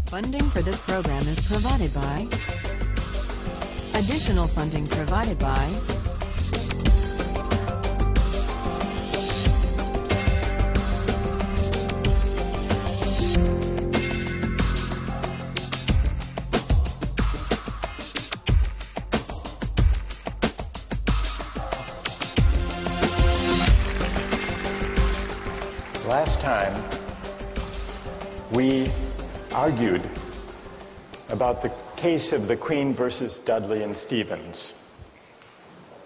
Funding for this program is provided by. Additional funding provided by. Last time, we argued about the case of the Queen versus Dudley and Stevens,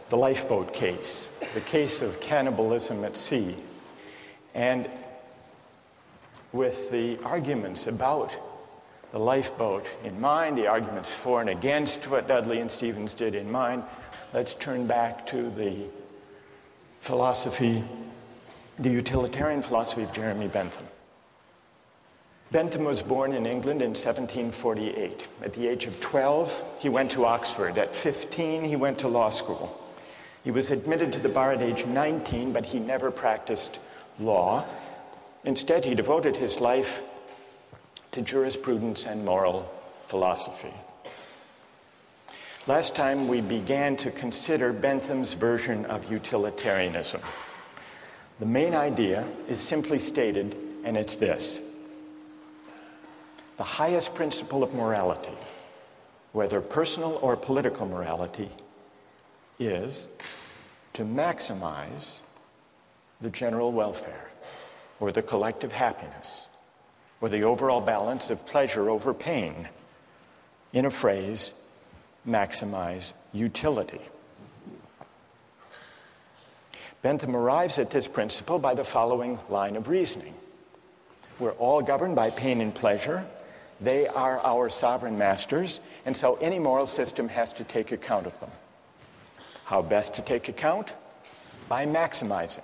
the lifeboat case, the case of cannibalism at sea, and with the arguments about the lifeboat in mind, the arguments for and against what Dudley and Stevens did in mind, let's turn back to the philosophy, the utilitarian philosophy of Jeremy Bentham. Bentham was born in England in 1748. At the age of 12, he went to Oxford. At 15, he went to law school. He was admitted to the bar at age 19, but he never practiced law. Instead, he devoted his life to jurisprudence and moral philosophy. Last time, we began to consider Bentham's version of utilitarianism. The main idea is simply stated, and it's this. The highest principle of morality, whether personal or political morality, is to maximize the general welfare, or the collective happiness, or the overall balance of pleasure over pain. In a phrase, maximize utility. Bentham arrives at this principle by the following line of reasoning. We're all governed by pain and pleasure. They are our sovereign masters, and so any moral system has to take account of them. How best to take account? By maximizing.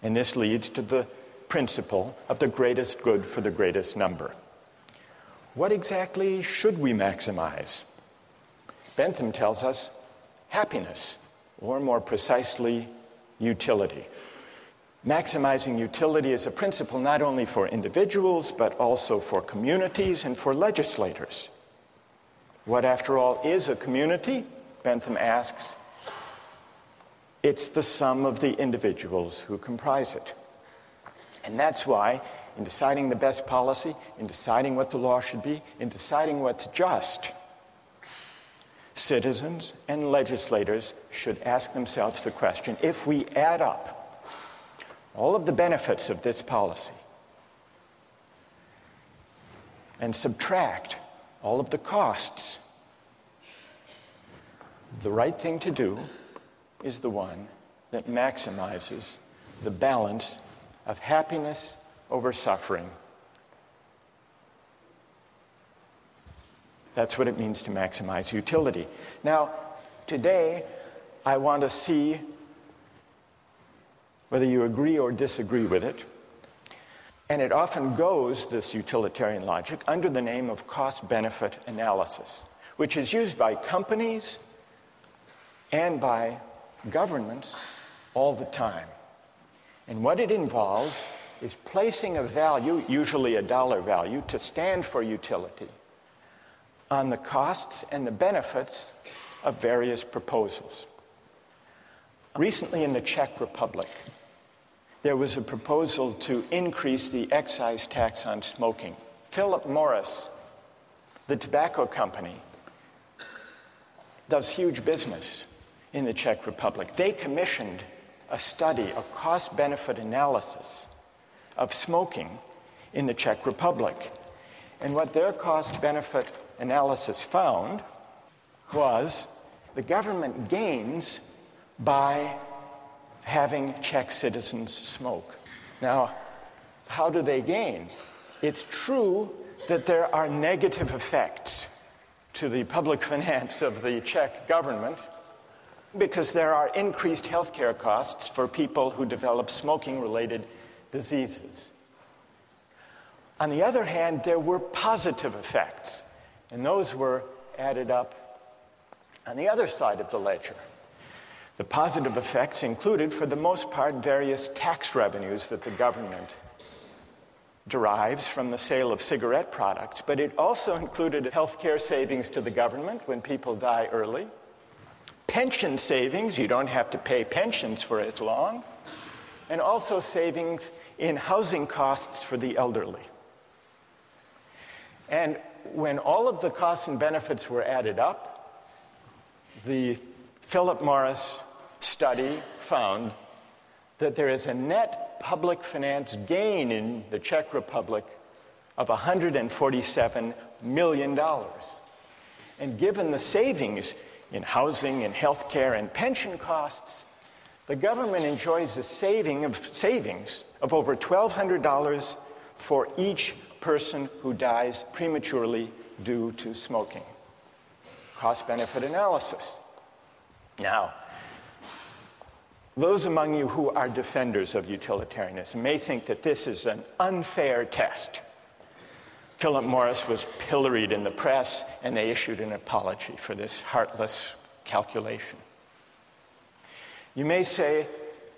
And this leads to the principle of the greatest good for the greatest number. What exactly should we maximize? Bentham tells us happiness, or more precisely, utility. Maximizing utility is a principle not only for individuals, but also for communities and for legislators. What, after all, is a community? Bentham asks. It's the sum of the individuals who comprise it. And that's why, in deciding the best policy, in deciding what the law should be, in deciding what's just, citizens and legislators should ask themselves the question, if we add up all of the benefits of this policy and subtract all of the costs, the right thing to do is the one that maximizes the balance of happiness over suffering. That's what it means to maximize utility. Now, today, I want to see whether you agree or disagree with it. And it often goes, this utilitarian logic, under the name of cost-benefit analysis, which is used by companies and by governments all the time. And what it involves is placing a value, usually a dollar value, to stand for utility, on the costs and the benefits of various proposals. Recently in the Czech Republic, there was a proposal to increase the excise tax on smoking. Philip Morris, the tobacco company, does huge business in the Czech Republic. They commissioned a study, a cost-benefit analysis of smoking in the Czech Republic. And what their cost-benefit analysis found was the government gains by having Czech citizens smoke. Now, how do they gain? It's true that there are negative effects to the public finance of the Czech government because there are increased healthcare costs for people who develop smoking-related diseases. On the other hand, there were positive effects, and those were added up on the other side of the ledger. The positive effects included, for the most part, various tax revenues that the government derives from the sale of cigarette products, but it also included healthcare savings to the government when people die early, pension savings, you don't have to pay pensions for as long, and also savings in housing costs for the elderly. And when all of the costs and benefits were added up, the Philip Morris study found that there is a net public finance gain in the Czech Republic of $147 million. And given the savings in housing and healthcare and pension costs, the government enjoys a savings of over $1,200 for each person who dies prematurely due to smoking. Cost-benefit analysis. Now, those among you who are defenders of utilitarianism may think that this is an unfair test. Philip Morris was pilloried in the press, and they issued an apology for this heartless calculation. You may say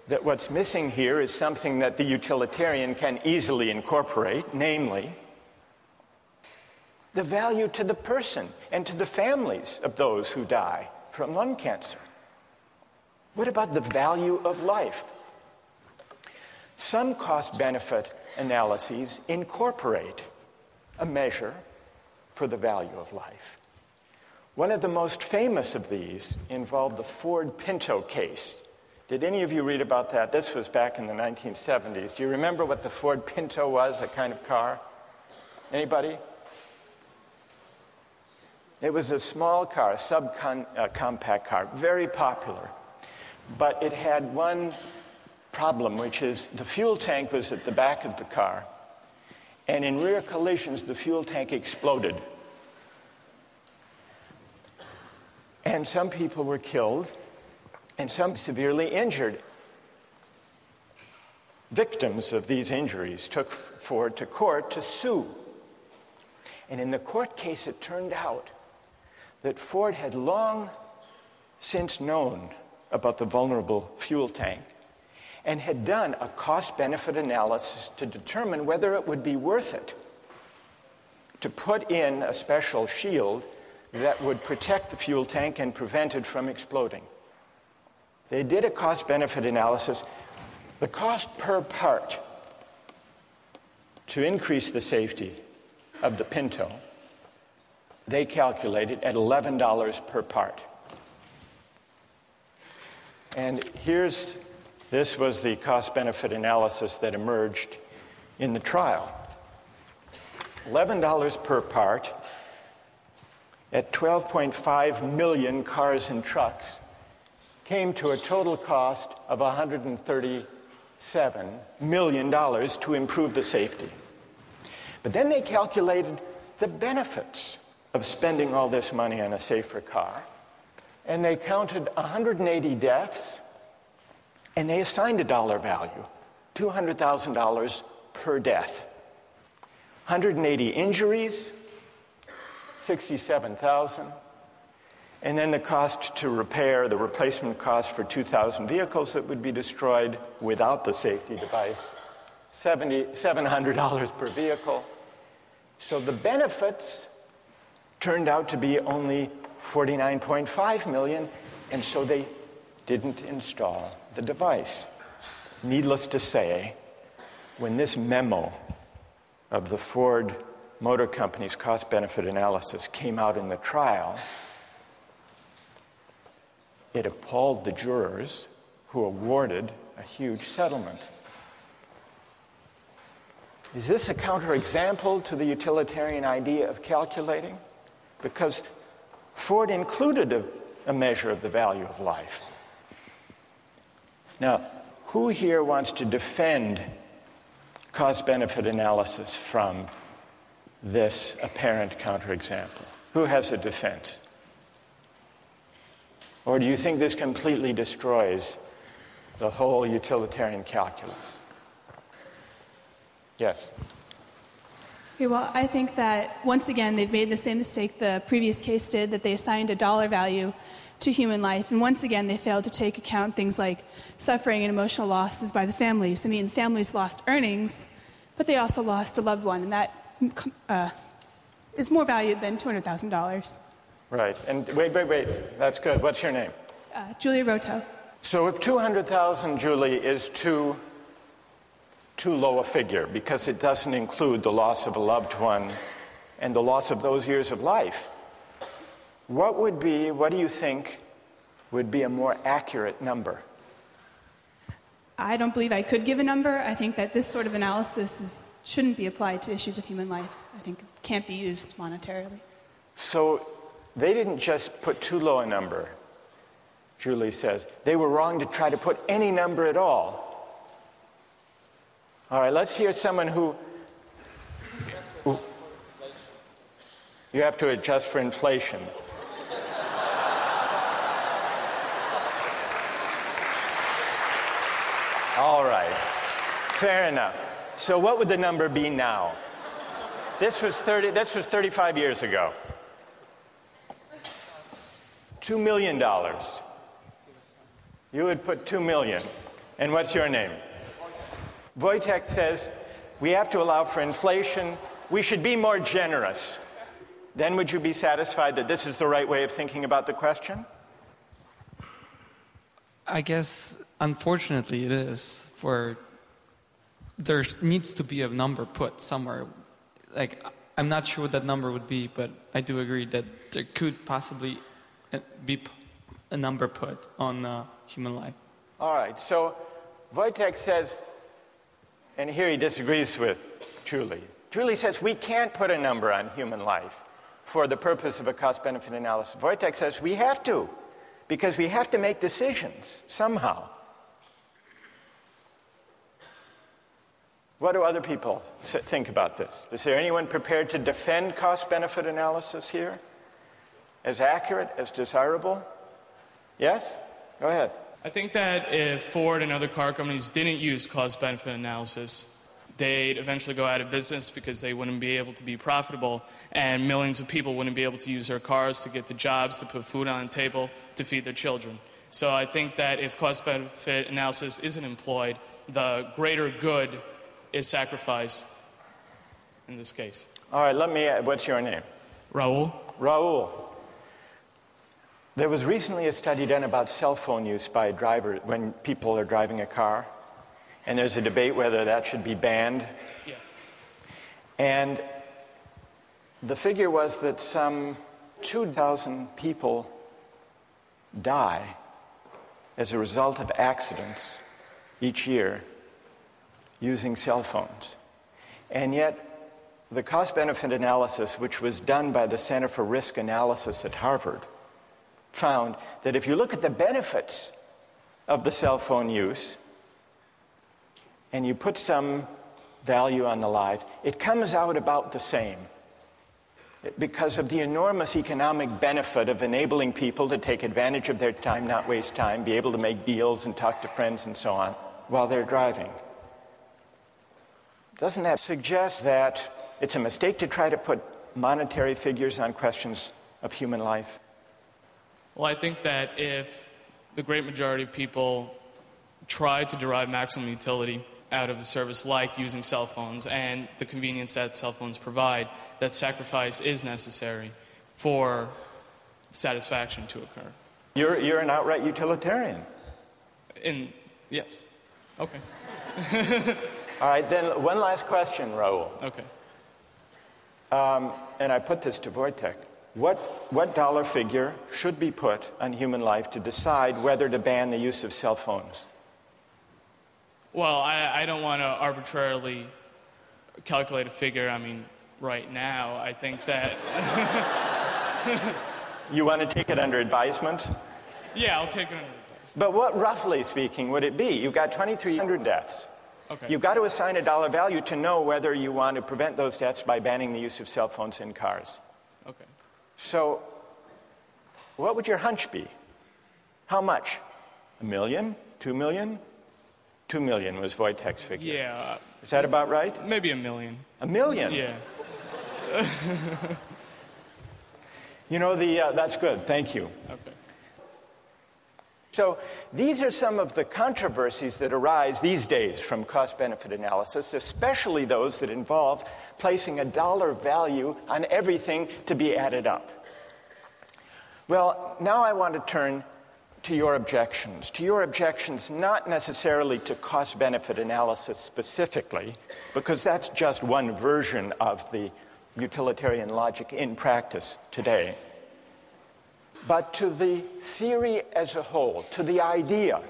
that what's missing here is something that the utilitarian can easily incorporate, namely, the value to the person and to the families of those who die from lung cancer. What about the value of life? Some cost-benefit analyses incorporate a measure for the value of life. One of the most famous of these involved the Ford Pinto case. Did any of you read about that? This was back in the 1970s. Do you remember what the Ford Pinto was, a kind of car? Anybody? It was a small car, a subcompact car, very popular. But it had one problem, which is the fuel tank was at the back of the car. And in rear collisions, the fuel tank exploded. And some people were killed, and some severely injured. Victims of these injuries took Ford to court to sue. And in the court case, it turned out that Ford had long since known about the vulnerable fuel tank and had done a cost-benefit analysis to determine whether it would be worth it to put in a special shield that would protect the fuel tank and prevent it from exploding. They did a cost-benefit analysis. The cost per part to increase the safety of the Pinto, they calculated at $11 per part. And this was the cost-benefit analysis that emerged in the trial. $11 per part at 12.5 million cars and trucks came to a total cost of $137 million to improve the safety. But then they calculated the benefits of spending all this money on a safer car. And they counted 180 deaths, and they assigned a dollar value, $200,000 per death. 180 injuries, $67,000. And then the cost to repair, the replacement cost for 2,000 vehicles that would be destroyed without the safety device, $700 per vehicle. So the benefits turned out to be only $49.5 million, and so they didn't install the device. Needless to say, when this memo of the Ford Motor Company's cost-benefit analysis came out in the trial, it appalled the jurors who awarded a huge settlement. Is this a counterexample to the utilitarian idea of calculating? Because Ford included a measure of the value of life. Now, who here wants to defend cost-benefit analysis from this apparent counterexample? Who has a defense? Or do you think this completely destroys the whole utilitarian calculus? Yes. Okay, well, I think that, once again, they've made the same mistake the previous case did, that they assigned a dollar value to human life. And once again, they failed to take account things like suffering and emotional losses by the families. I mean, families lost earnings, But they also lost a loved one, and that is more valued than $200,000. Right. And wait. That's good. What's your name? Julia Roto. So if 200,000, Julie, is too low a figure because it doesn't include the loss of a loved one and the loss of those years of life, what do you think would be a more accurate number? I don't believe I could give a number. I think that this sort of analysis shouldn't be applied to issues of human life. I think it can't be used monetarily. So they didn't just put too low a number, Julie says. They were wrong to try to put any number at all. All right, let's hear someone who... You have to adjust for inflation. All right, fair enough. So what would the number be now? This was 35 years ago. $2 million. You would put 2 million. And what's your name? Wojtek says, we have to allow for inflation. We should be more generous. Then would you be satisfied that this is the right way of thinking about the question? I guess, unfortunately, it is. There needs to be a number put somewhere. Like, I'm not sure what that number would be, but I do agree that there could possibly be a number put on human life. All right, so Wojtek says, and here he disagrees with Julie. Julie says we can't put a number on human life for the purpose of a cost-benefit analysis. Wojtek says we have to, because we have to make decisions somehow. What do other people think about this? Is there anyone prepared to defend cost-benefit analysis here? As accurate, as desirable? Yes? Go ahead. I think that if Ford and other car companies didn't use cost-benefit analysis, they'd eventually go out of business because they wouldn't be able to be profitable, and millions of people wouldn't be able to use their cars to get to jobs, to put food on the table, to feed their children. So I think that if cost-benefit analysis isn't employed, the greater good is sacrificed in this case. All right, let me add, what's your name? Raul. Raul. There was recently a study done about cell phone use by drivers when people are driving a car, and there's a debate whether that should be banned. Yeah. And the figure was that some 2,000 people die as a result of accidents each year using cell phones. And yet, the cost-benefit analysis, which was done by the Center for Risk Analysis at Harvard, found that if you look at the benefits of the cell phone use and you put some value on the life, it comes out about the same because of the enormous economic benefit of enabling people to take advantage of their time, not waste time, be able to make deals and talk to friends and so on while they're driving. Doesn't that suggest that it's a mistake to try to put monetary figures on questions of human life? Well, I think that if the great majority of people try to derive maximum utility out of a service like using cell phones and the convenience that cell phones provide, that sacrifice is necessary for satisfaction to occur. You're an outright utilitarian. Yes. Okay. All right, then one last question, Raul. Okay. And I put this to Wojtek. What dollar figure should be put on human life to decide whether to ban the use of cell phones? Well, I don't want to arbitrarily calculate a figure. I mean, right now, I think that... You want to take it under advisement? Yeah, I'll take it under advisement. But what, roughly speaking, would it be? You've got 2,300 deaths. Okay. You've got to assign a dollar value to know whether you want to prevent those deaths by banning the use of cell phones in cars. Okay. So, what would your hunch be? How much? $1 million? $2 million? $2 million was Wojtek's figure. Yeah. Is that about right? Maybe $1 million. $1 million? Yeah. You know, that's good. Thank you. Okay. So these are some of the controversies that arise these days from cost-benefit analysis, especially those that involve placing a dollar value on everything to be added up. Well, now I want to turn to your objections not necessarily to cost-benefit analysis specifically, because that's just one version of the utilitarian logic in practice today, but to the theory as a whole, to the idea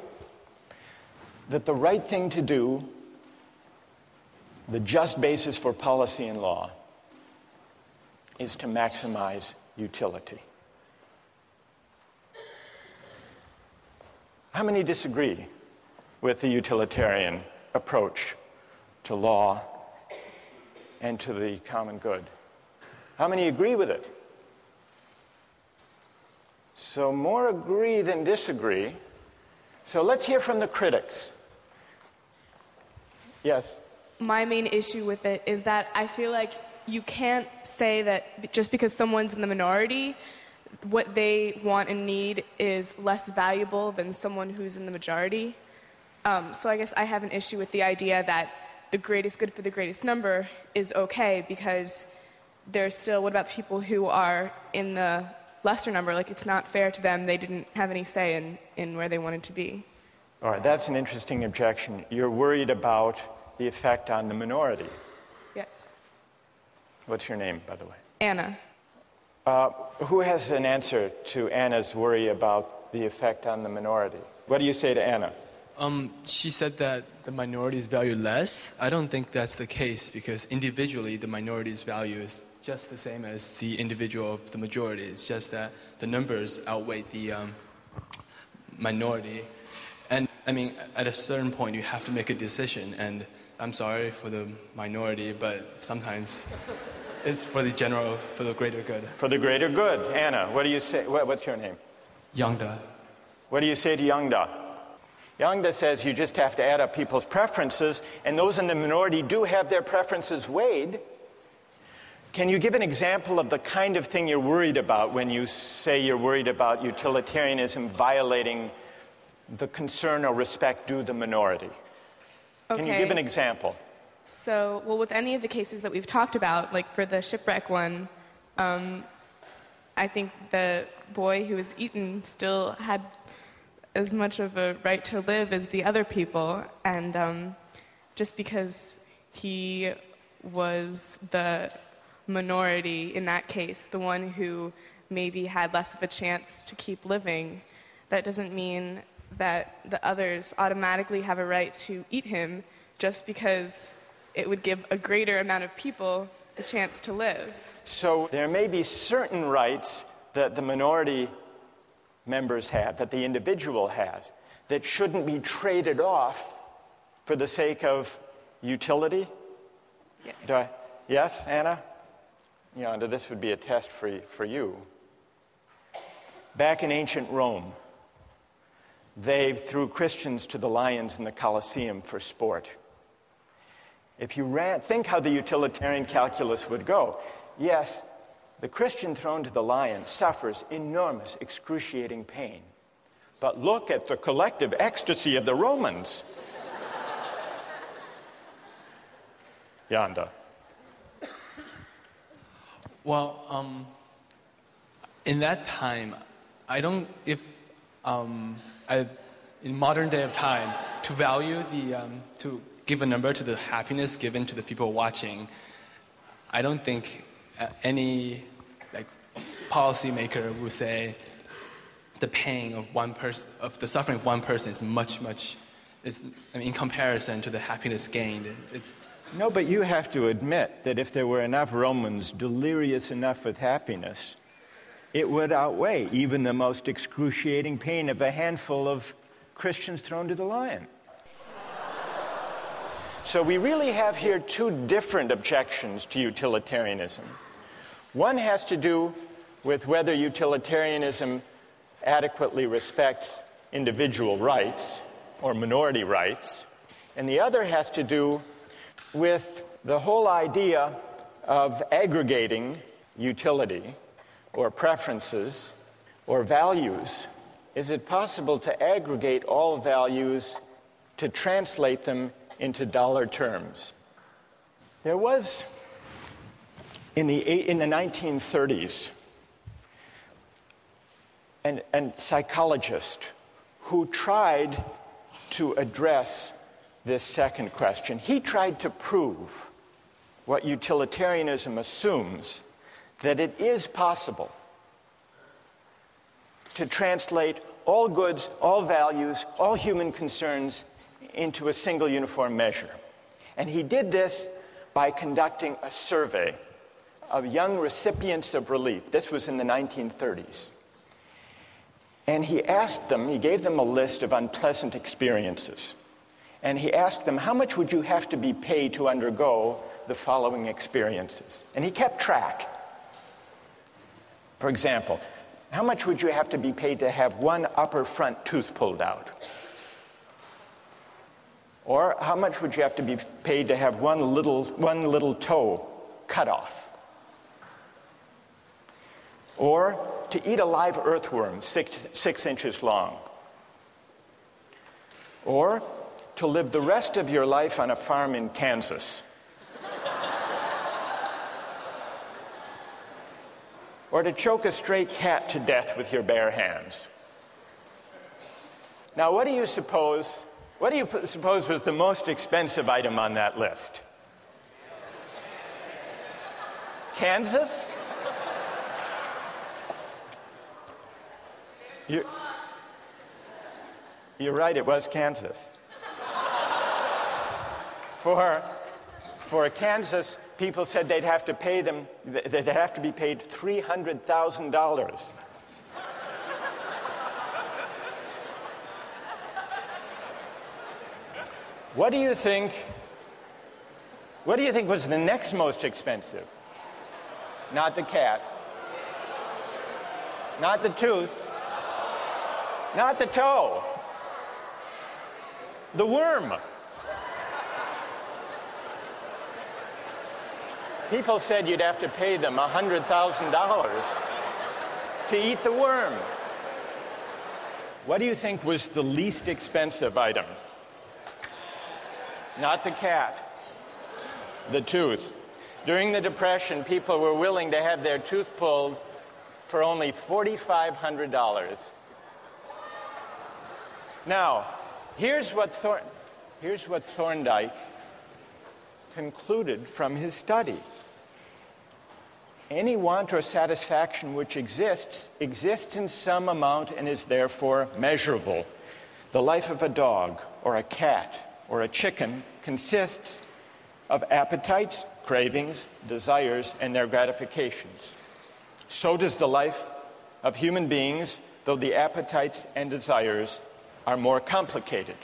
that the right thing to do, the just basis for policy and law, is to maximize utility. How many disagree with the utilitarian approach to law and to the common good? How many agree with it? So more agree than disagree. So let's hear from the critics. Yes? My main issue with it is that I feel like you can't say that just because someone's in the minority, what they want and need is less valuable than someone who's in the majority. So I guess I have an issue with the idea that the greatest good for the greatest number is okay, because there's still, what about the people who are in the lesser number? Like, it's not fair to them. They didn't have any say in where they wanted to be. All right, that's an interesting objection. You're worried about the effect on the minority. Yes. What's your name, by the way? Anna. Who has an answer to Anna's worry about the effect on the minority? What do you say to Anna? She said that the minorities value less. I don't think that's the case, because individually the minority's value is just the same as the individual of the majority. It's just that the numbers outweigh the minority. And I mean, at a certain point you have to make a decision, and I'm sorry for the minority, but sometimes it's for the greater good. For the greater good. Anna, what do you say? What's your name? Yangda. What do you say to Yangda? Yangda says you just have to add up people's preferences, and those in the minority do have their preferences weighed. Can you give an example of the kind of thing you're worried about when you say you're worried about utilitarianism violating the concern or respect due the minority? Okay. Can you give an example? So, well, with any of the cases that we've talked about, like for the shipwreck one, I think the boy who was eaten still had as much of a right to live as the other people, and just because he was the minority in that case, the one who maybe had less of a chance to keep living, that doesn't mean that the others automatically have a right to eat him just because it would give a greater amount of people the chance to live. So there may be certain rights that the minority members have, that the individual has, that shouldn't be traded off for the sake of utility? Yes. Yes, Anna? Yonder, this would be a test for you. Back in ancient Rome, they threw Christians to the lions in the Colosseum for sport. If you think how the utilitarian calculus would go, yes, the Christian thrown to the lion suffers enormous, excruciating pain. But look at the collective ecstasy of the Romans. Yonder. Well, in that time, in modern day of time, to value to give a number to the happiness given to the people watching, I don't think any policymaker would say the pain of one person, of the suffering of one person, is much, in comparison to the happiness gained. No, but you have to admit that if there were enough Romans delirious enough with happiness, it would outweigh even the most excruciating pain of a handful of Christians thrown to the lion. So we really have here two different objections to utilitarianism. One has to do with whether utilitarianism adequately respects individual rights or minority rights, and the other has to do with the whole idea of aggregating utility or preferences or values is it possible to aggregate all values to translate them into dollar terms? There was, in the 1930s, a psychologist who tried to address this second question. He tried to prove what utilitarianism assumes, that it is possible to translate all goods, all values, all human concerns into a single uniform measure. And he did this by conducting a survey of young recipients of relief. This was in the 1930s. And he gave them a list of unpleasant experiences. And he asked them, how much would you have to be paid to undergo the following experiences? And he kept track. For example, how much would you have to be paid to have one upper front tooth pulled out? Or how much would you have to be paid to have one little toe cut off? Or to eat a live earthworm 6 inches long? Or to live the rest of your life on a farm in Kansas? Or to choke a stray cat to death with your bare hands? Now, what do you suppose was the most expensive item on that list? Kansas? You're right, it was Kansas. For Kansas, people said they'd have to be paid $300,000. What do you think was the next most expensive? Not the cat. Not the tooth. Not the toe. The worm. People said you'd have to pay them $100,000 to eat the worm. What do you think was the least expensive item? Not the cat. The tooth. During the Depression, people were willing to have their tooth pulled for only $4,500. Now, here's what Thorndike concluded from his study. Any want or satisfaction which exists in some amount and is therefore measurable. The life of a dog or a cat or a chicken consists of appetites, cravings, desires, and their gratifications. So does the life of human beings, though the appetites and desires are more complicated.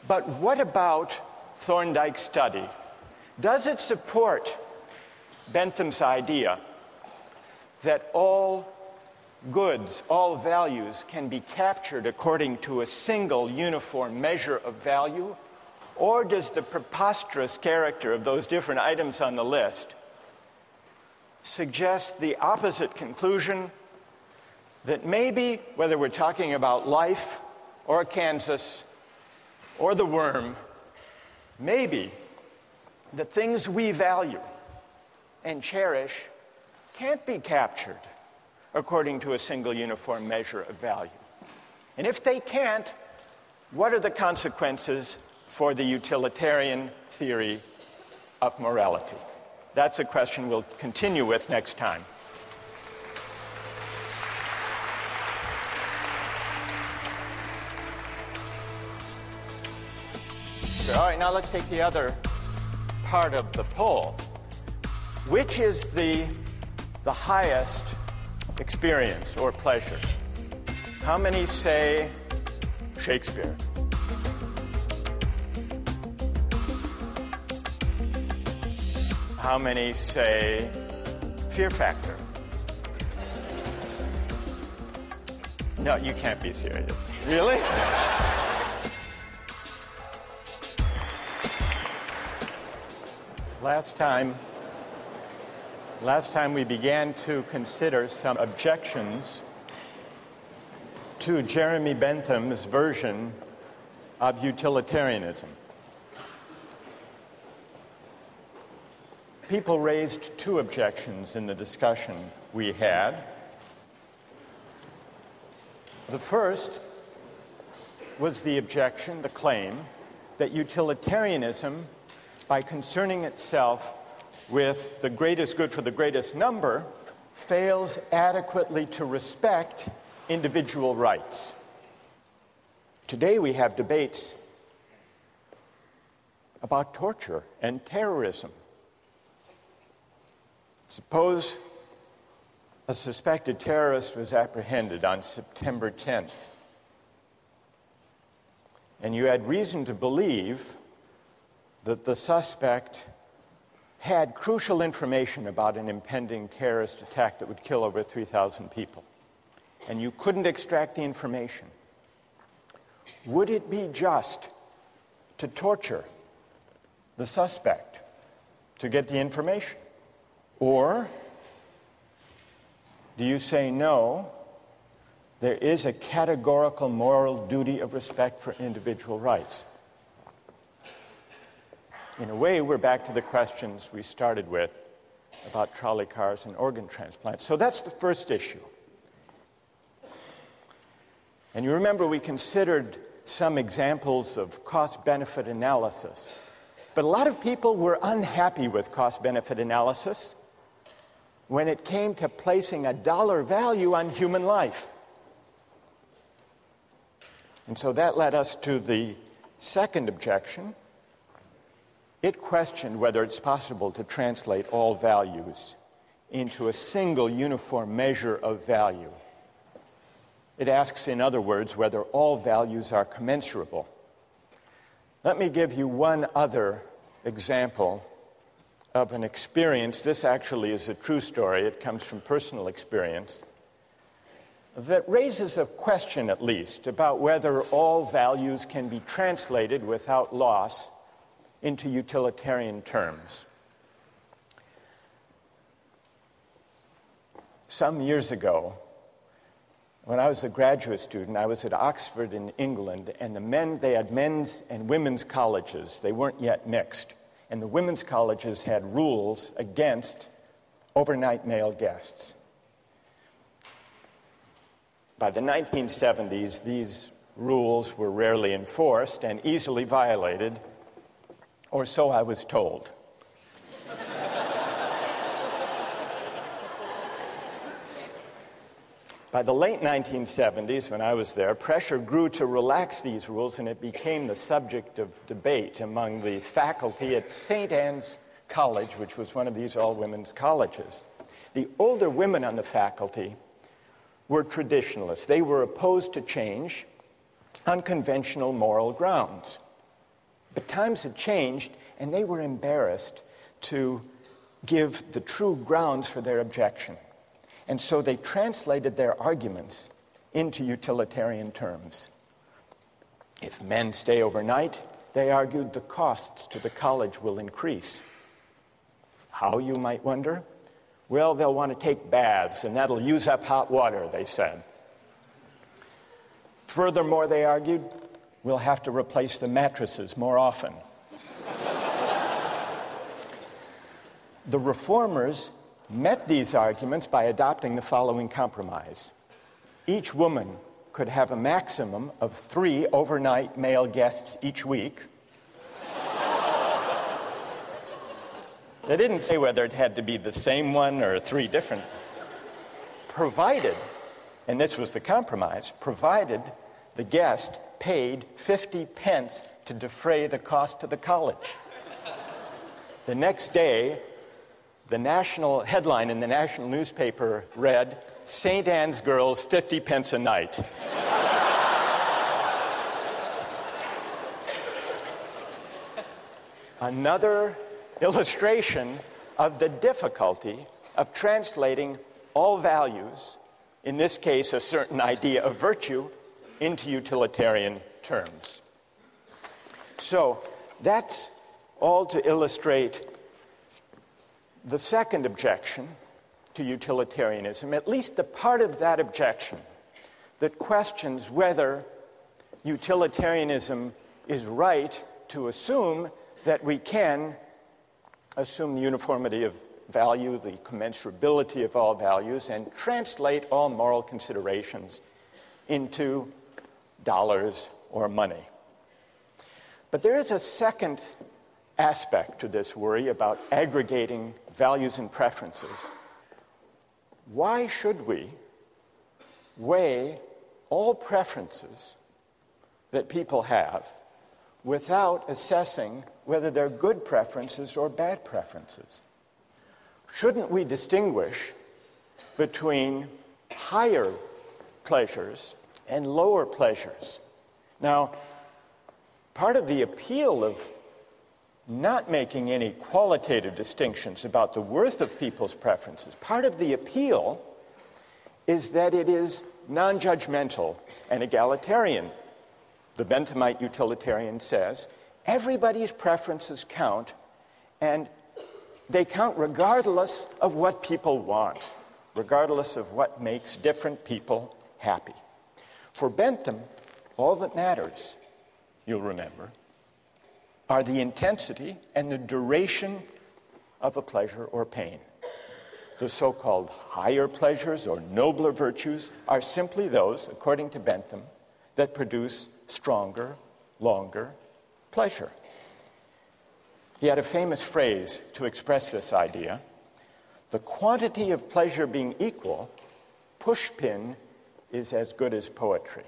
But what about Thorndike's study? Does it support Bentham's idea that all goods, all values can be captured according to a single uniform measure of value? Or does the preposterous character of those different items on the list suggest the opposite conclusion, that maybe, whether we're talking about life or Kansas or the worm, maybe the things we value and cherish can't be captured according to a single uniform measure of value? And if they can't, what are the consequences for the utilitarian theory of morality? That's a question we'll continue with next time. All right, now let's take the other part of the poll. Which is the highest experience or pleasure? How many say Shakespeare? How many say Fear Factor? No, you can't be serious. Really? Last time we began to consider some objections to Jeremy Bentham's version of utilitarianism. People raised two objections in the discussion we had. The first was the objection, the claim, that utilitarianism, by concerning itself with the greatest good for the greatest number, fails adequately to respect individual rights. Today we have debates about torture and terrorism. Suppose a suspected terrorist was apprehended on September 10th, and you had reason to believe that the suspect had crucial information about an impending terrorist attack that would kill over 3,000 people, and you couldn't extract the information. Would it be just to torture the suspect to get the information? Or do you say, no, there is a categorical moral duty of respect for individual rights? In a way, we're back to the questions we started with about trolley cars and organ transplants. So that's the first issue. And you remember we considered some examples of cost-benefit analysis. But a lot of people were unhappy with cost-benefit analysis when it came to placing a dollar value on human life. And so that led us to the second objection. It questioned whether it's possible to translate all values into a single uniform measure of value. It asks, in other words, whether all values are commensurable. Let me give you one other example of an experience. This actually is a true story. It comes from personal experience that raises a question, at least, about whether all values can be translated without loss into utilitarian terms. Some years ago, when I was a graduate student, I was at Oxford in England, and they had men's and women's colleges. They weren't yet mixed. And the women's colleges had rules against overnight male guests. By the 1970s, these rules were rarely enforced and easily violated, or so I was told. By the late 1970s, when I was there, pressure grew to relax these rules, and it became the subject of debate among the faculty at St. Anne's College, which was one of these all-women's colleges. The older women on the faculty were traditionalists. They were opposed to change on conventional moral grounds. But times had changed, and they were embarrassed to give the true grounds for their objection. And so they translated their arguments into utilitarian terms. If men stay overnight, they argued, the costs to the college will increase. How, you might wonder? Well, they'll want to take baths, and that'll use up hot water, they said. Furthermore, they argued, we'll have to replace the mattresses more often. The reformers met these arguments by adopting the following compromise. Each woman could have a maximum of 3 overnight male guests each week. They didn't say whether it had to be the same one or 3 different. Provided, and this was the compromise, provided the guest paid 50 pence to defray the cost to the college. The next day, the national headline in the national newspaper read, St. Anne's girls, 50 pence a night. Another illustration of the difficulty of translating all values, in this case a certain idea of virtue, into utilitarian terms. So that's all to illustrate the second objection to utilitarianism, at least the part of that objection that questions whether utilitarianism is right to assume that we can assume the uniformity of value, the commensurability of all values, and translate all moral considerations into dollars or money. But there is a second aspect to this worry about aggregating values and preferences. Why should we weigh all preferences that people have without assessing whether they're good preferences or bad preferences? Shouldn't we distinguish between higher pleasures and lower pleasures? Now, part of the appeal of not making any qualitative distinctions about the worth of people's preferences, part of the appeal is that it is non-judgmental and egalitarian. The Benthamite utilitarian says, everybody's preferences count, and they count regardless of what people want, regardless of what makes different people happy. For Bentham, all that matters, you'll remember, are the intensity and the duration of a pleasure or pain. The so-called higher pleasures or nobler virtues are simply those, according to Bentham, that produce stronger, longer pleasure. He had a famous phrase to express this idea: the quantity of pleasure being equal, pushpin is as good as poetry.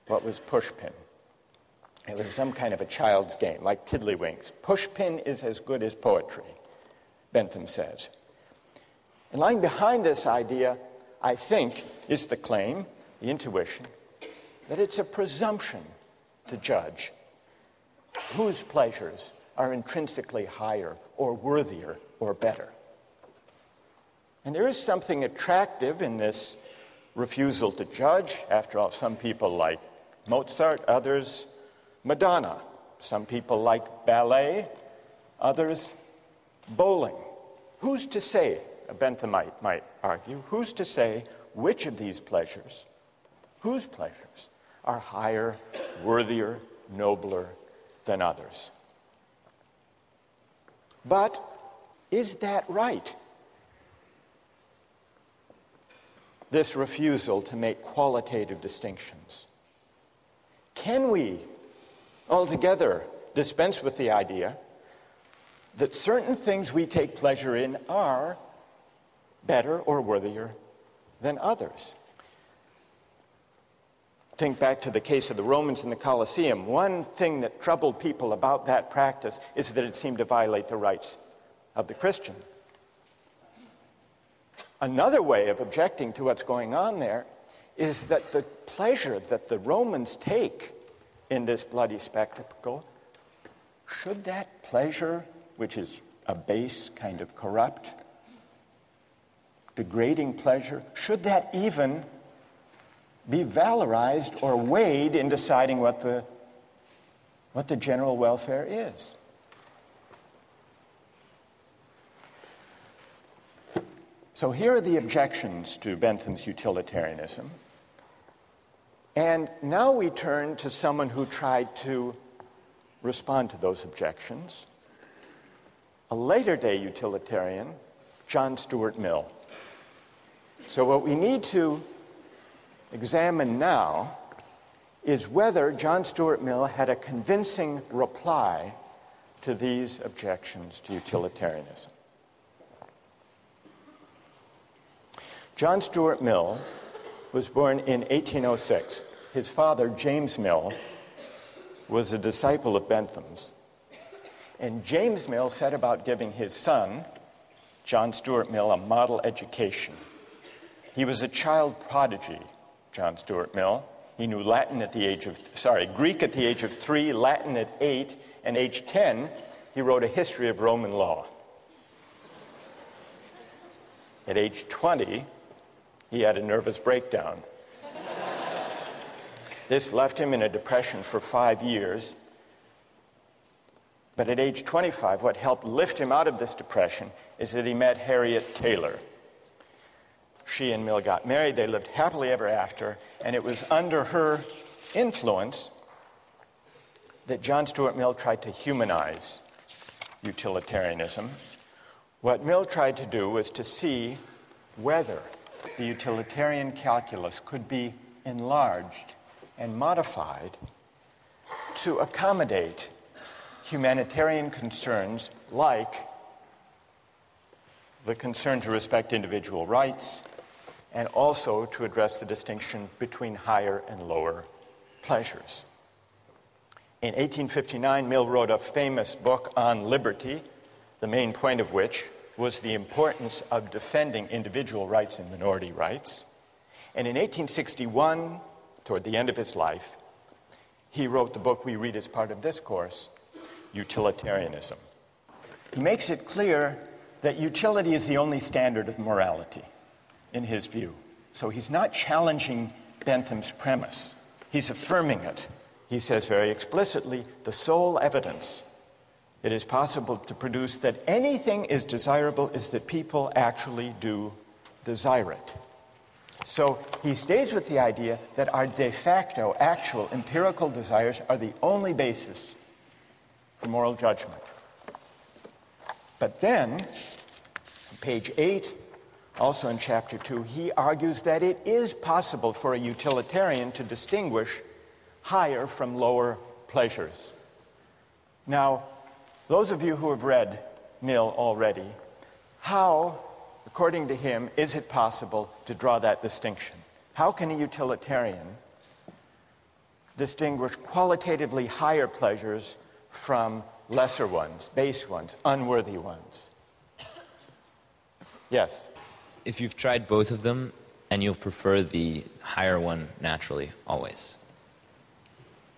What was pushpin? It was some kind of a child's game, like tiddlywinks. Pushpin is as good as poetry, Bentham says. And lying behind this idea, I think, is the claim, the intuition, that it's a presumption to judge whose pleasures are intrinsically higher or worthier or better. And there is something attractive in this refusal to judge. After all, some people like Mozart, others Madonna. Some people like ballet, others bowling. Who's to say, a Benthamite might argue, who's to say which of these pleasures, whose pleasures, are higher, worthier, nobler than others? But is that right? This refusal to make qualitative distinctions. Can we altogether dispense with the idea that certain things we take pleasure in are better or worthier than others? Think back to the case of the Romans in the Colosseum. One thing that troubled people about that practice is that it seemed to violate the rights of the Christian. Another way of objecting to what's going on there is that the pleasure that the Romans take in this bloody spectacle, should that pleasure, which is a base, kind of corrupt, degrading pleasure, should that even be valorized or weighed in deciding what the general welfare is? So here are the objections to Bentham's utilitarianism. And now we turn to someone who tried to respond to those objections, a later-day utilitarian, John Stuart Mill. So what we need to examine now is whether John Stuart Mill had a convincing reply to these objections to utilitarianism. John Stuart Mill was born in 1806. His father, James Mill, was a disciple of Bentham's. And James Mill set about giving his son, John Stuart Mill, a model education. He was a child prodigy, John Stuart Mill. He knew Greek at the age of 3, Latin at 8, and age 10, he wrote a history of Roman law. At age 20, he had a nervous breakdown. This left him in a depression for 5 years. But at age 25, what helped lift him out of this depression is that he met Harriet Taylor. she and Mill got married. They lived happily ever after, and it was under her influence that John Stuart Mill tried to humanize utilitarianism. What Mill tried to do was to see whether the utilitarian calculus could be enlarged and modified to accommodate humanitarian concerns like the concern to respect individual rights, and also to address the distinction between higher and lower pleasures. In 1859, Mill wrote a famous book on liberty, the main point of which was the importance of defending individual rights and minority rights. And in 1861, toward the end of his life, he wrote the book we read as part of this course, Utilitarianism. He makes it clear that utility is the only standard of morality, in his view. So he's not challenging Bentham's premise. He's affirming it. He says very explicitly, the sole evidence it is possible to produce that anything is desirable is that people actually do desire it. So he stays with the idea that our de facto, actual, empirical desires are the only basis for moral judgment. But then, on page 8, also in chapter 2, he argues that it is possible for a utilitarian to distinguish higher from lower pleasures. Now, those of you who have read Mill already, how, according to him, is it possible to draw that distinction? How can a utilitarian distinguish qualitatively higher pleasures from lesser ones, base ones, unworthy ones? Yes? If you've tried both of them, and you'll prefer the higher one naturally, always.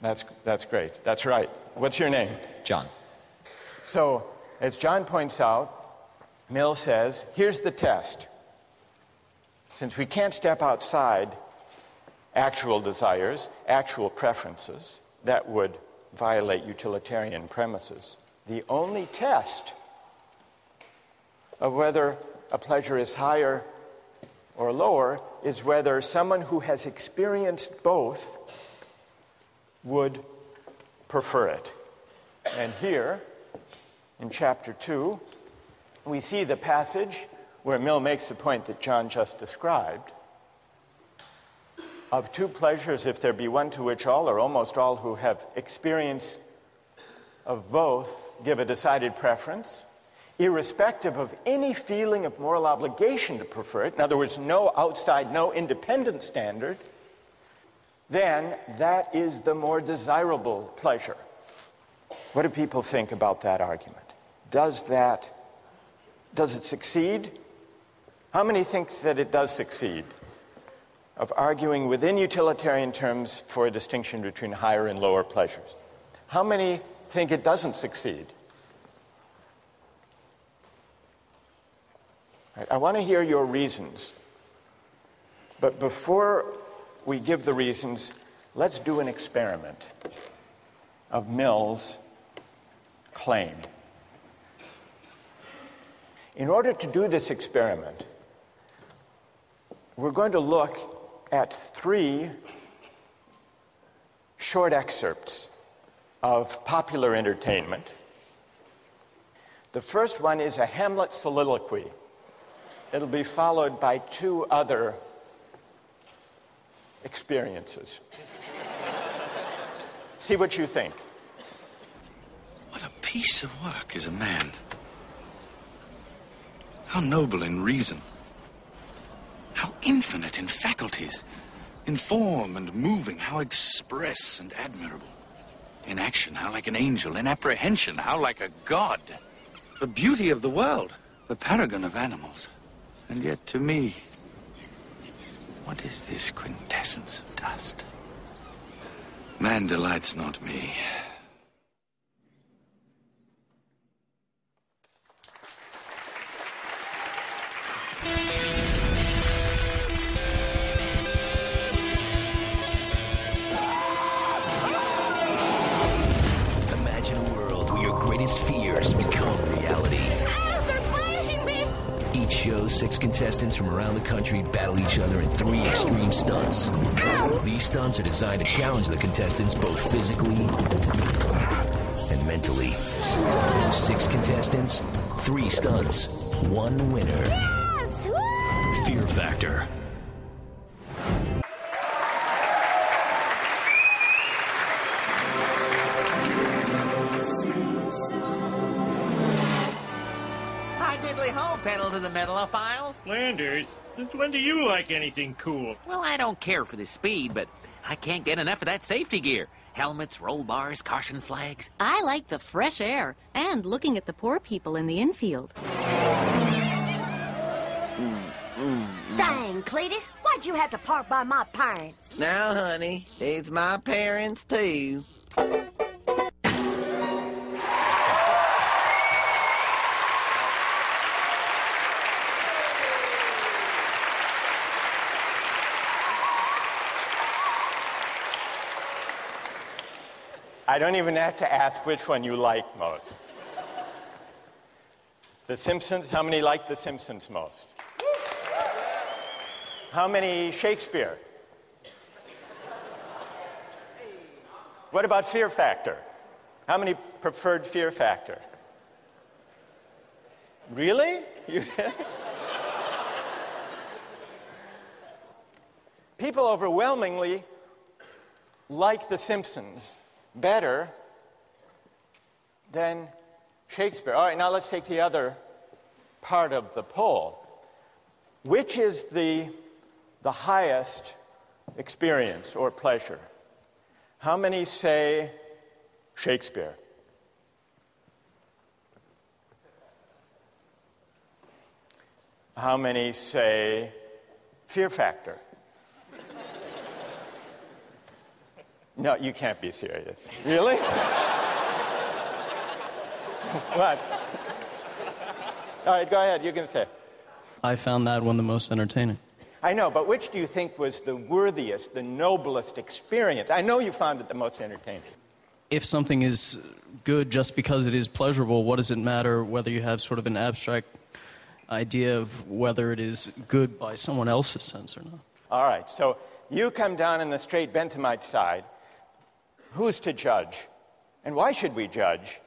That's great. That's right. What's your name? John. So, as John points out, Mill says, here's the test. Since we can't step outside actual desires, actual preferences, that would violate utilitarian premises, the only test of whether a pleasure is higher or lower is whether someone who has experienced both would prefer it. And here, in chapter 2, we see the passage where Mill makes the point that John just described. Of two pleasures, if there be one to which all or almost all who have experience of both give a decided preference, irrespective of any feeling of moral obligation to prefer it, in other words, no outside, no independent standard, then that is the more desirable pleasure. What do people think about that argument? Does it succeed? How many think that it does succeed? Of arguing within utilitarian terms for a distinction between higher and lower pleasures. How many think it doesn't succeed? Right, I want to hear your reasons. But before we give the reasons, let's do an experiment of Mill's claim. In order to do this experiment, we're going to look at 3 short excerpts of popular entertainment. The first one is a Hamlet soliloquy. It'll be followed by 2 other experiences. See what you think. What a piece of work is a man. How noble in reason. How infinite in faculties, in form and moving, how express and admirable. In action, how like an angel. In apprehension, how like a god. The beauty of the world, the paragon of animals. And yet to me, what is this quintessence of dust? Man delights not me. Imagine a world where your greatest fears become reality. Oh, they're playing me! Each show, 6 contestants from around the country battle each other in 3 extreme stunts. These stunts are designed to challenge the contestants both physically and mentally. 6 contestants, 3 stunts, 1 winner. Yes! Fear Factor. Ho, pedal to the metalophiles. Landers, since when do you like anything cool? Well, I don't care for the speed, but I can't get enough of that safety gear. Helmets, roll bars, caution flags. I like the fresh air and looking at the poor people in the infield. Dang, Cletus, why'd you have to park by my parents? Now, honey, it's my parents, too. I don't even have to ask which one you like most. The Simpsons, how many like The Simpsons most? How many Shakespeare? What about Fear Factor? How many preferred Fear Factor? Really? People overwhelmingly like The Simpsons better than Shakespeare. All right, now let's take the other part of the poll. Which is the highest experience or pleasure? How many say Shakespeare? How many say Fear Factor? No, you can't be serious. Really? What? All right, go ahead. You can say. I found that one the most entertaining. I know, but which do you think was the worthiest, the noblest experience? I know you found it the most entertaining. If something is good just because it is pleasurable, what does it matter whether you have sort of an abstract idea of whether it is good by someone else's sense or not? All right, so you come down in the straight Benthamite side. Who's to judge? And why should we judge?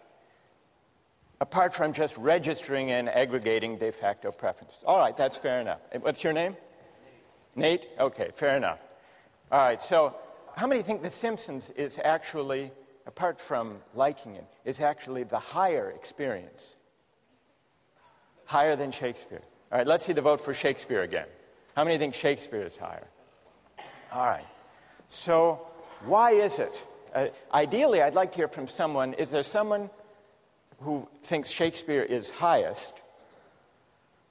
Apart from just registering and aggregating de facto preferences. All right, that's fair enough. What's your name? Nate? Okay, fair enough. All right, so how many think The Simpsons is actually, apart from liking it, is actually the higher experience? Higher than Shakespeare. All right, let's see the vote for Shakespeare again. How many think Shakespeare is higher? All right, so why is it? Ideally, I'd like to hear from someone. Is there someone who thinks Shakespeare is highest,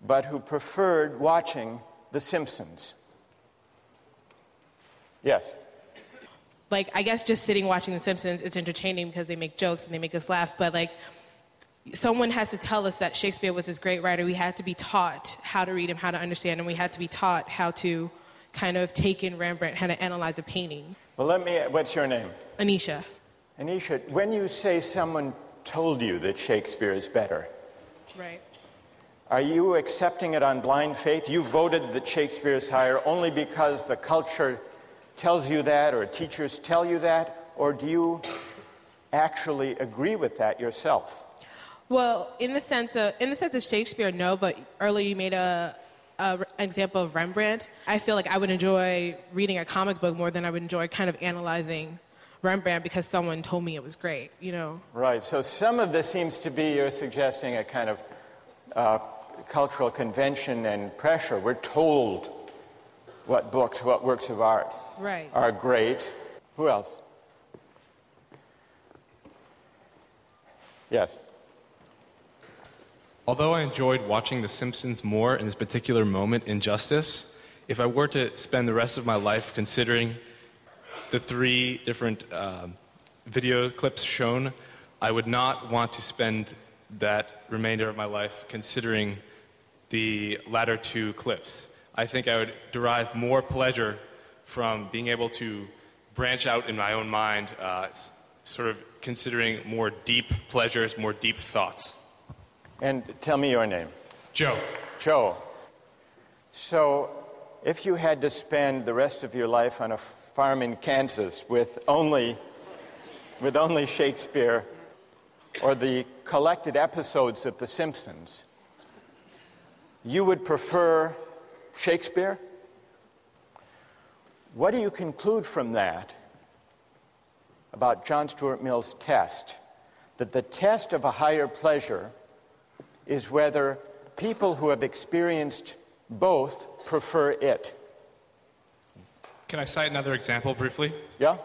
but who preferred watching The Simpsons? Yes? Like, I guess just sitting watching The Simpsons, it's entertaining because they make jokes and they make us laugh, but like, someone has to tell us that Shakespeare was this great writer. We had to be taught how to read him, how to understand him. We had to be taught how to kind of take in Rembrandt, how to analyze a painting. Well, what's your name? Anisha. Anisha, when you say someone told you that Shakespeare is better, right, are you accepting it on blind faith? You voted that Shakespeare is higher only because the culture tells you that or teachers tell you that, or do you actually agree with that yourself? Well, in the sense of Shakespeare, no, but earlier you made an example of Rembrandt. I feel like I would enjoy reading a comic book more than I would enjoy kind of analyzing Rembrandt because someone told me it was great, you know? Right, so some of this seems to be, you're suggesting, a kind of cultural convention and pressure. We're told what books, what works of art are great. Who else? Yes. Although I enjoyed watching The Simpsons more in this particular moment in Justice, if I were to spend the rest of my life considering the 3 different video clips shown, I would not want to spend that remainder of my life considering the latter 2 clips. I think I would derive more pleasure from being able to branch out in my own mind, sort of considering more deep pleasures, more deep thoughts. And tell me your name. Joe. Joe. So, if you had to spend the rest of your life on a farm in Kansas with only Shakespeare or the collected episodes of The Simpsons, you would prefer Shakespeare? What do you conclude from that about John Stuart Mill's test? That the test of a higher pleasure is whether people who have experienced both prefer it. Can I cite another example briefly? Yeah.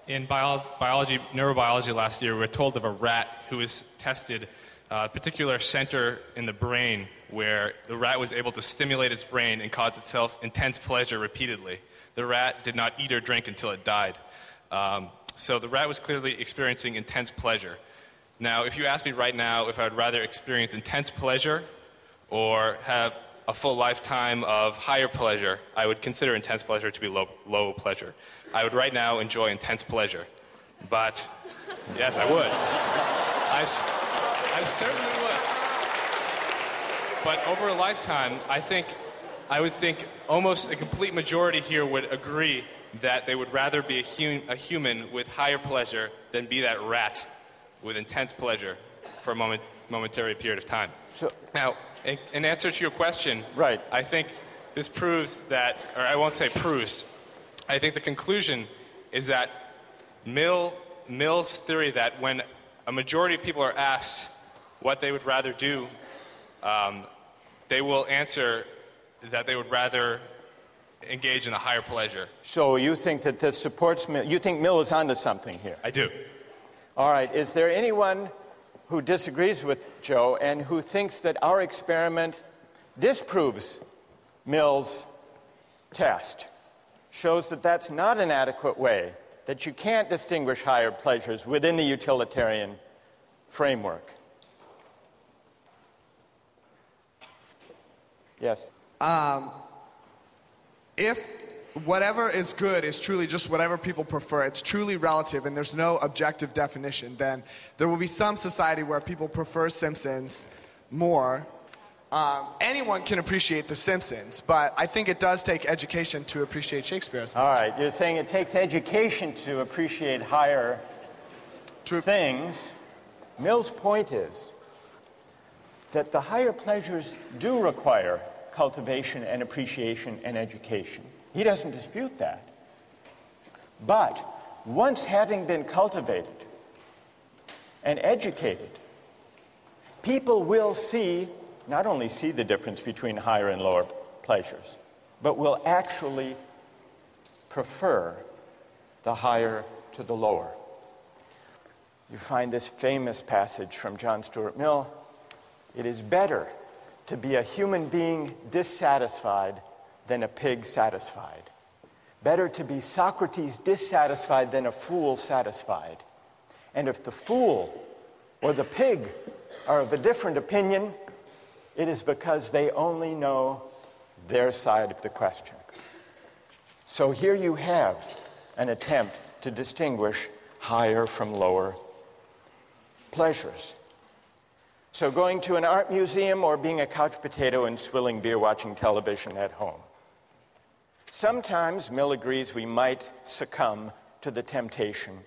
In neurobiology last year, we were told of a rat who was tested a particular center in the brain where the rat was able to stimulate its brain and cause itself intense pleasure repeatedly. The rat did not eat or drink until it died. So the rat was clearly experiencing intense pleasure. Now, if you ask me right now if I would rather experience intense pleasure or have a full lifetime of higher pleasure, I would consider intense pleasure to be low pleasure. I would right now enjoy intense pleasure. But, yes, I would. I certainly would. But over a lifetime, I would think almost a complete majority here would agree that they would rather be a human with higher pleasure than be that rat with intense pleasure for a momentary period of time. So, now, in answer to your question, right. I think this proves that, or I won't say proves, I think the conclusion is that Mill's theory that when a majority of people are asked what they would rather do, they will answer that they would rather engage in a higher pleasure. So you think that this supports Mill? You think Mill is onto something here? I do. All right. Is there anyone who disagrees with Joe and who thinks that our experiment disproves Mill's test, shows that that's not an adequate way, that you can't distinguish higher pleasures within the utilitarian framework? Yes. If whatever is good is truly just whatever people prefer, it's truly relative and there's no objective definition, then there will be some society where people prefer Simpsons more. Anyone can appreciate The Simpsons, but I think it does take education to appreciate Shakespeare as much. All right, you're saying it takes education to appreciate higher things. Mill's point is that the higher pleasures do require cultivation and appreciation and education. He doesn't dispute that. But once having been cultivated and educated, people will not only see the difference between higher and lower pleasures, but will actually prefer the higher to the lower. You find this famous passage from John Stuart Mill: "It is better to be a human being dissatisfied than a pig satisfied. Better to be Socrates dissatisfied than a fool satisfied. And if the fool or the pig are of a different opinion, it is because they only know their side of the question." So here you have an attempt to distinguish higher from lower pleasures. So going to an art museum or being a couch potato and swilling beer watching television at home. Sometimes, Mill agrees, we might succumb to the temptation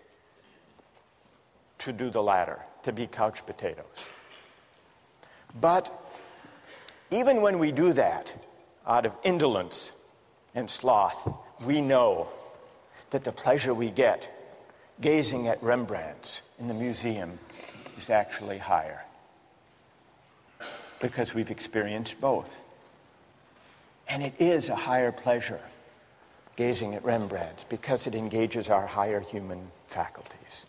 to do the latter, to be couch potatoes. But even when we do that, out of indolence and sloth, we know that the pleasure we get gazing at Rembrandts in the museum is actually higher, because we've experienced both. And it is a higher pleasure gazing at Rembrandts because it engages our higher human faculties.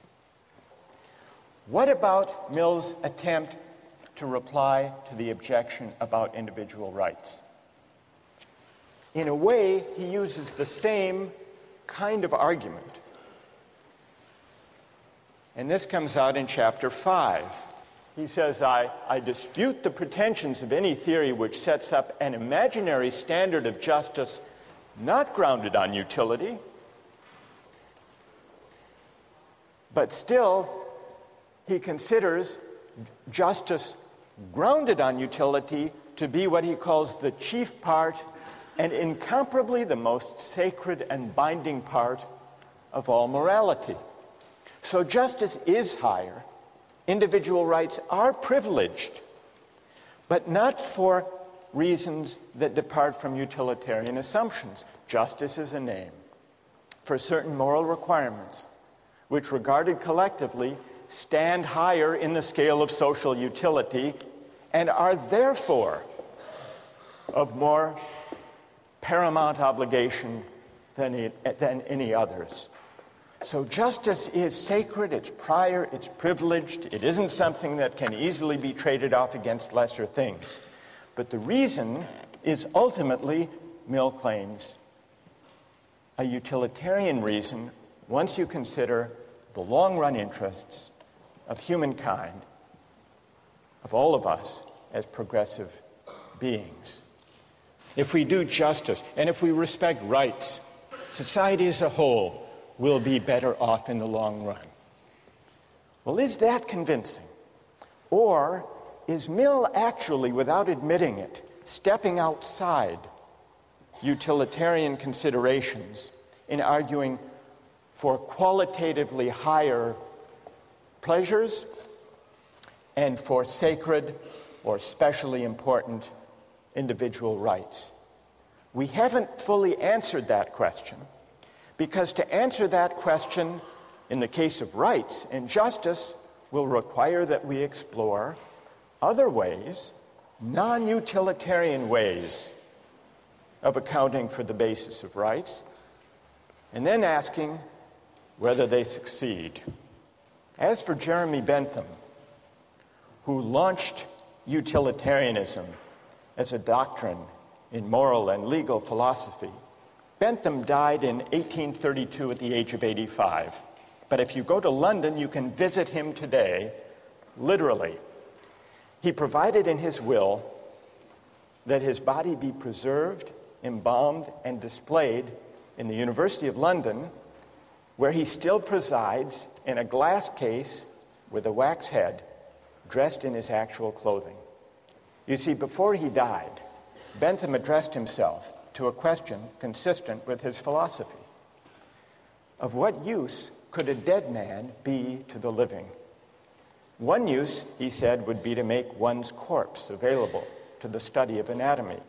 What about Mill's attempt to reply to the objection about individual rights? In a way, he uses the same kind of argument. And this comes out in chapter 5. He says, I dispute the pretensions of any theory which sets up an imaginary standard of justice not grounded on utility, but still he considers justice grounded on utility to be what he calls the chief part and incomparably the most sacred and binding part of all morality. So justice is higher. Individual rights are privileged, but not for reasons that depart from utilitarian assumptions. Justice is a name for certain moral requirements, which regarded collectively stand higher in the scale of social utility and are therefore of more paramount obligation than any others. So justice is sacred, it's prior, it's privileged, it isn't something that can easily be traded off against lesser things. But the reason is ultimately, Mill claims, a utilitarian reason once you consider the long-run interests of humankind, of all of us as progressive beings. If we do justice and if we respect rights, society as a whole will be better off in the long run. Well, is that convincing? Or is Mill actually, without admitting it, stepping outside utilitarian considerations in arguing for qualitatively higher pleasures and for sacred or specially important individual rights? We haven't fully answered that question, because to answer that question in the case of rights and justice will require that we explore other ways, non-utilitarian ways of accounting for the basis of rights, and then asking whether they succeed. As for Jeremy Bentham, who launched utilitarianism as a doctrine in moral and legal philosophy, Bentham died in 1832 at the age of 85. But if you go to London, you can visit him today, literally. He provided in his will that his body be preserved, embalmed, and displayed in the University of London, where he still presides in a glass case with a wax head, dressed in his actual clothing. You see, before he died, Bentham addressed himself to a question consistent with his philosophy. Of what use could a dead man be to the living? One use, he said, would be to make one's corpse available to the study of anatomy.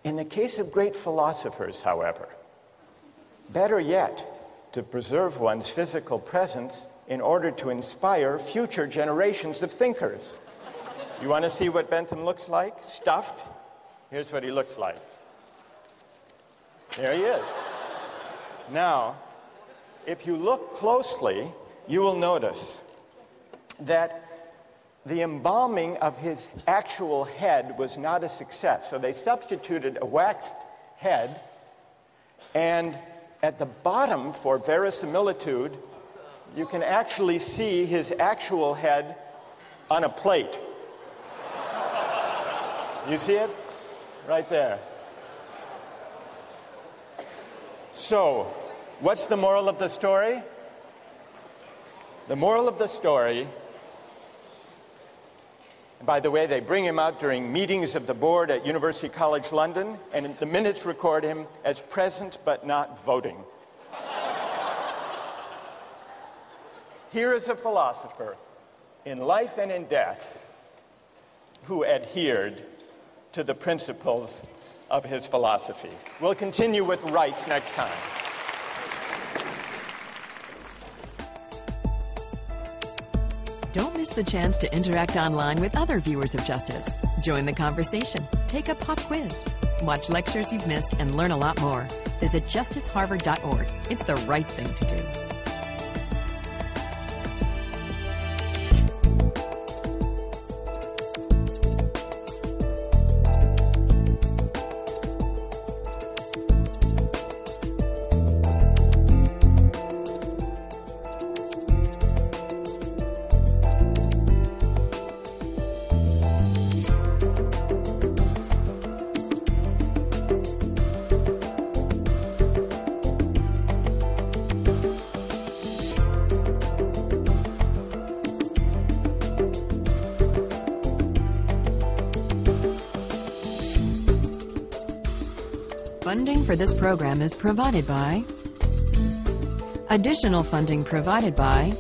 In the case of great philosophers, however, better yet, to preserve one's physical presence in order to inspire future generations of thinkers. You want to see what Bentham looks like? Stuffed? Here's what he looks like. There he is. Now, if you look closely, you will notice that the embalming of his actual head was not a success. So they substituted a waxed head, and at the bottom, for verisimilitude, you can actually see his actual head on a plate. You see it? Right there. So, what's the moral of the story? The moral of the story, by the way, they bring him out during meetings of the board at University College London, and the minutes record him as present but not voting. Here is a philosopher in life and in death who adhered to the principles of his philosophy. We'll continue with rights next time. Don't miss the chance to interact online with other viewers of Justice. Join the conversation, take a pop quiz, watch lectures you've missed, and learn a lot more. Visit justiceharvard.org. It's the right thing to do. Funding for this program is provided by... Additional funding provided by